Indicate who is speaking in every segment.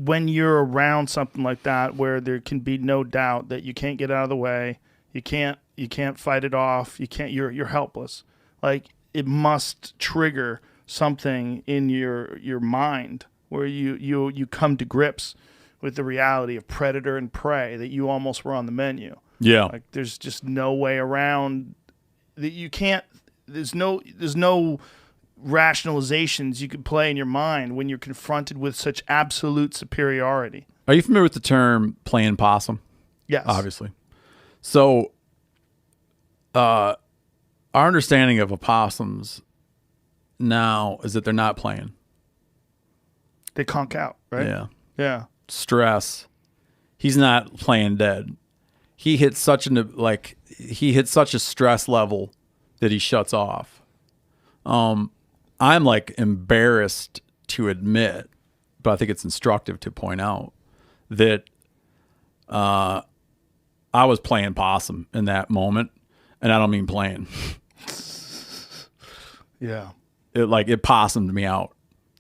Speaker 1: when you're around something like that, where there can be no doubt that you can't get out of the way, you can't fight it off, you're helpless. Like, it must trigger something in your mind where you come to grips with the reality of predator and prey, that you almost were on the menu.
Speaker 2: Yeah.
Speaker 1: Like, there's just no way around that. You can't. There's no rationalizations you could play in your mind when you're confronted with such absolute superiority.
Speaker 2: Are you familiar with the term playing possum?
Speaker 1: Yes.
Speaker 2: Obviously. So, our understanding of opossums now is that they're not playing.
Speaker 1: They conk out, right?
Speaker 2: Yeah.
Speaker 1: Yeah.
Speaker 2: Stress. He's not playing dead. He hits such a stress level that he shuts off. I'm like embarrassed to admit, but I think it's instructive to point out that I was playing possum in that moment, and I don't mean playing.
Speaker 1: Yeah.
Speaker 2: It possumed me out.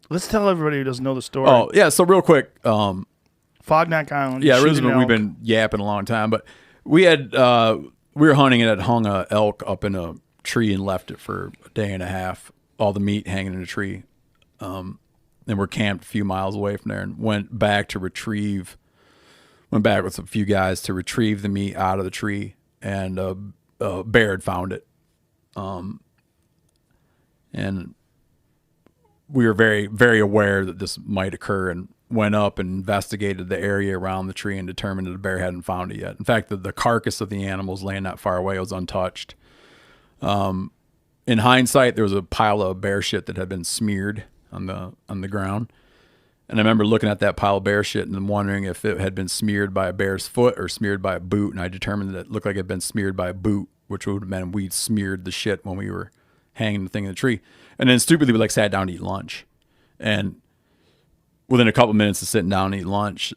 Speaker 1: Let's tell everybody who doesn't know the story.
Speaker 2: Oh, yeah, so real quick.
Speaker 1: Fogneck Island.
Speaker 2: Yeah, we've been yapping a long time, but we were hunting and had hung a elk up in a tree and left it for a day and a half, all the meat hanging in a tree. And we're camped a few miles away from there, and went back with a few guys to retrieve the meat out of the tree, and a bear had found it. And we were very, very aware that this might occur, and went up and investigated the area around the tree and determined that the bear hadn't found it yet. In fact, the carcass of the animal was laying not far away. It was untouched. In hindsight, there was a pile of bear shit that had been smeared on the ground. And I remember looking at that pile of bear shit and wondering if it had been smeared by a bear's foot or smeared by a boot. And I determined that it looked like it had been smeared by a boot, which would have meant we'd smeared the shit when we were hanging the thing in the tree. And then stupidly, we sat down to eat lunch. And within a couple minutes of sitting down and eating lunch,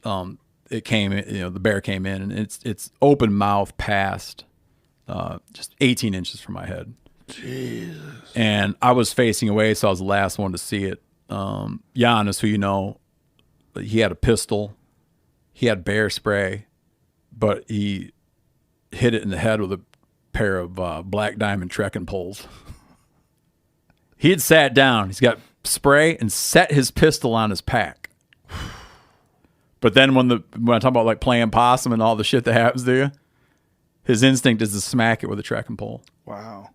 Speaker 2: it came in, the bear came in, and it's open mouth past just 18 inches from my head.
Speaker 1: Jesus.
Speaker 2: And I was facing away, so I was the last one to see it. Giannis, who you know, he had a pistol, he had bear spray, but he hit it in the head with a pair of black diamond trekking poles. He had sat down. He's got spray and set his pistol on his pack. But then when I talk about playing possum and all the shit that happens to you, his instinct is to smack it with a trekking pole.
Speaker 1: Wow.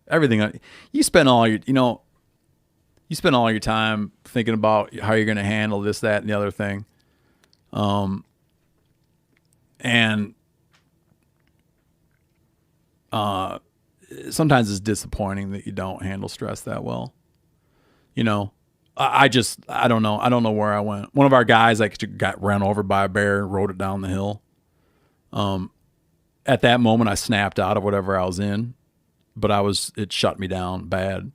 Speaker 2: Everything you spend all your time thinking about how you're going to handle this, that, and the other thing. Sometimes it's disappointing that you don't handle stress that well. I don't know. I don't know where I went. One of our guys got run over by a bear and rode it down the hill. At that moment, I snapped out of whatever I was in, but it shut me down bad.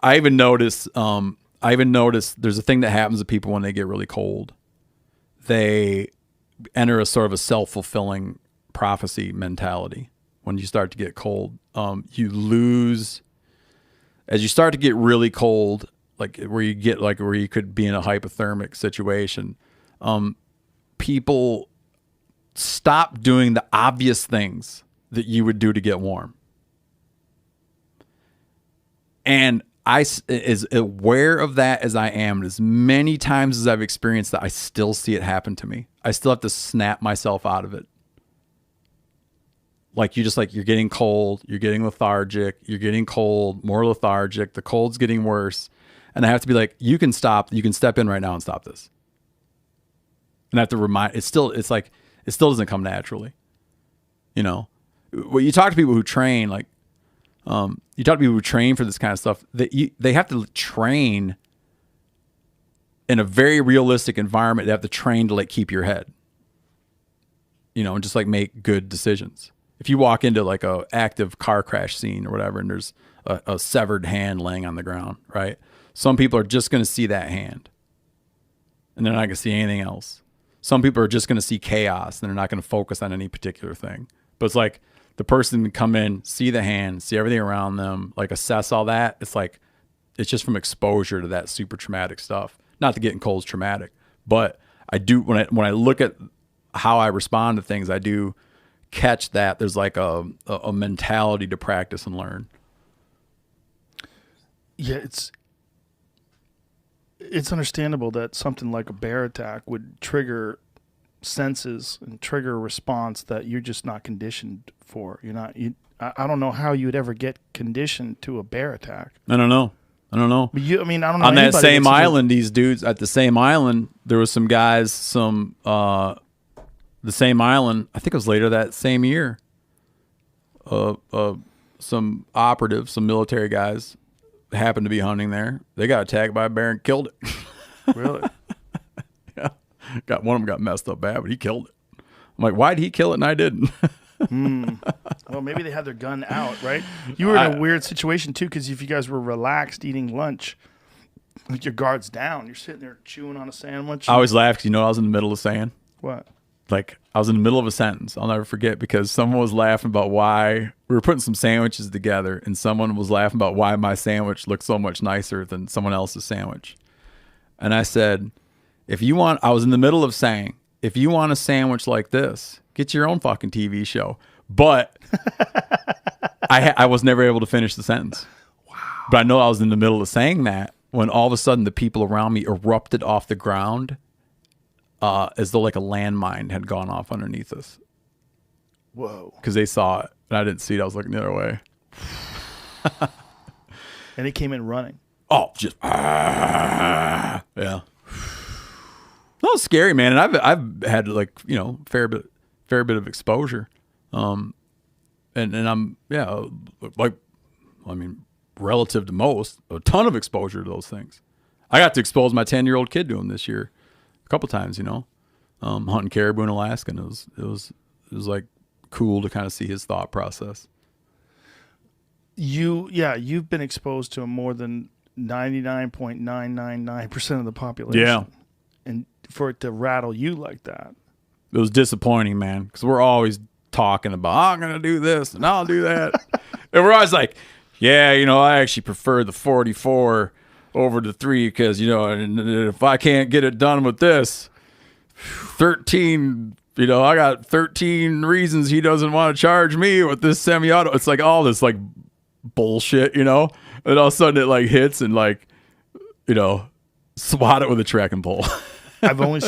Speaker 2: I even noticed there's a thing that happens to people when they get really cold. They enter a sort of a self-fulfilling prophecy mentality. When you start to get cold, you lose, as you start to get really cold, where you could be in a hypothermic situation, people stop doing the obvious things that you would do to get warm. And I, as aware of that as I am, and as many times as I've experienced that, I still see it happen to me. I still have to snap myself out of it. You're getting cold, you're getting lethargic, you're getting cold, more lethargic, the cold's getting worse. And I have to be you can step in right now and stop this. And I have to remind, it still doesn't come naturally. When you talk to people who train, for this kind of stuff, they have to train in a very realistic environment. They have to train to keep your head, and just make good decisions. If you walk into a active car crash scene or whatever, and there's a severed hand laying on the ground, right? Some people are just going to see that hand, and they're not going to see anything else. Some people are just going to see chaos, and they're not going to focus on any particular thing. But it's the person can come in, see the hand, see everything around them, assess all that. It's just from exposure to that super traumatic stuff. Not that getting cold is traumatic, but I do when I look at how I respond to things, I do catch that there's like a mentality to practice and learn.
Speaker 1: Yeah, it's understandable that something like a bear attack would trigger senses and trigger a response that you're just not conditioned for. I don't know how you would ever get conditioned to a bear attack.
Speaker 2: I don't know.
Speaker 1: But I don't know.
Speaker 2: On that same island, these dudes at the same island, there was some guys, the same island, I think it was later that same year, some operatives, some military guys happened to be hunting there. They got attacked by a bear and killed it.
Speaker 1: Really?
Speaker 2: Yeah. One of them got messed up bad, but he killed it. I'm like, why'd he kill it and I didn't?
Speaker 1: Well, maybe they had their gun out, right? You were in a weird situation, too, because if you guys were relaxed eating lunch, like your guard's down, you're sitting there chewing on a sandwich.
Speaker 2: I always laugh because I was in the middle of saying.
Speaker 1: What?
Speaker 2: Like, I was in the middle of a sentence. I'll never forget because someone was laughing about why we were putting some sandwiches together, and someone was laughing about why my sandwich looked so much nicer than someone else's sandwich. And I said, I was in the middle of saying, if you want a sandwich like this, get your own fucking TV show. But I was never able to finish the sentence.
Speaker 1: Wow.
Speaker 2: But I know I was in the middle of saying that when all of a sudden the people around me erupted off the ground as though like a landmine had gone off underneath us.
Speaker 1: Whoa.
Speaker 2: Because they saw it, and I didn't see it. I was looking the other way.
Speaker 1: And it came in running.
Speaker 2: Oh, just yeah. That was scary, man. And I've had like fair bit of exposure, and I'm relative to most, a ton of exposure to those things. I got to expose my 10-year-old kid to them this year, a couple times. Hunting caribou in Alaska, and it was like cool to kind of see his thought process.
Speaker 1: You've been exposed to more than 99.999% of the population.
Speaker 2: Yeah.
Speaker 1: And for it to rattle you like that.
Speaker 2: It was disappointing, man, because we're always talking about, I'm going to do this and I'll do that. And we're always like, yeah, I actually prefer the 44 over the 3 because, and if I can't get it done with this, 13, I got 13 reasons he doesn't want to charge me with this semi-auto. It's like all this like bullshit, and all of a sudden it like hits and like, swat it with a trekking pole.
Speaker 1: I've only